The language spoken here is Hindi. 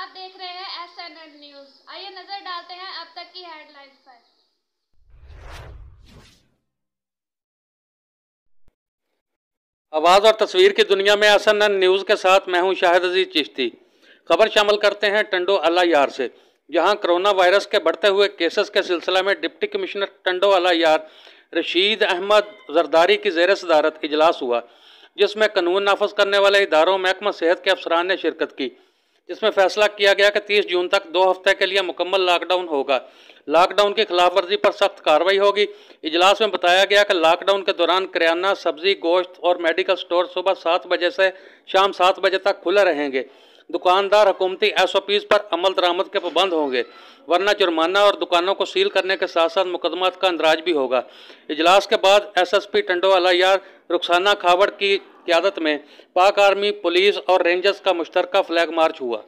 आप देख रहे हैं SNN न्यूज। आइए नजर डालते हैं अब तक की हेडलाइंस पर। आवाज और तस्वीर की दुनिया में SNN न्यूज के साथ मैं हूं शाहिद अजीज चिश्ती। खबर शामिल करते हैं टंडो अला यार से, जहां कोरोना वायरस के बढ़ते हुए केसेस के सिलसिले में डिप्टी कमिश्नर टंडो अला यार रशीद अहमद जरदारी की जेर सदारत इजलास हुआ, जिसमें कानून नाफज करने वाले इदारों महकमा सेहत के अफसरान ने शिरकत की। जिसमें फैसला किया गया कि 30 जून तक 2 हफ्ते के लिए मुकम्मल लॉकडाउन होगा। लॉकडाउन की खिलाफ वर्जी पर सख्त कार्रवाई होगी। इजलास में बताया गया कि लॉकडाउन के दौरान किराना, सब्जी, गोश्त और मेडिकल स्टोर सुबह 7 बजे से शाम 7 बजे तक खुले रहेंगे। दुकानदार हुकूमती SOPs पर अमल दरामद के पाबंद होंगे, वरना जुर्माना और दुकानों को सील करने के साथ साथ मुकदमात का अंदराज भी होगा। इजलास के बाद SSP टंडो अला यार रुखसाना खावड़ की क़यादत में पाक आर्मी, पुलिस और रेंजर्स का मुश्तरका फ्लैग मार्च हुआ।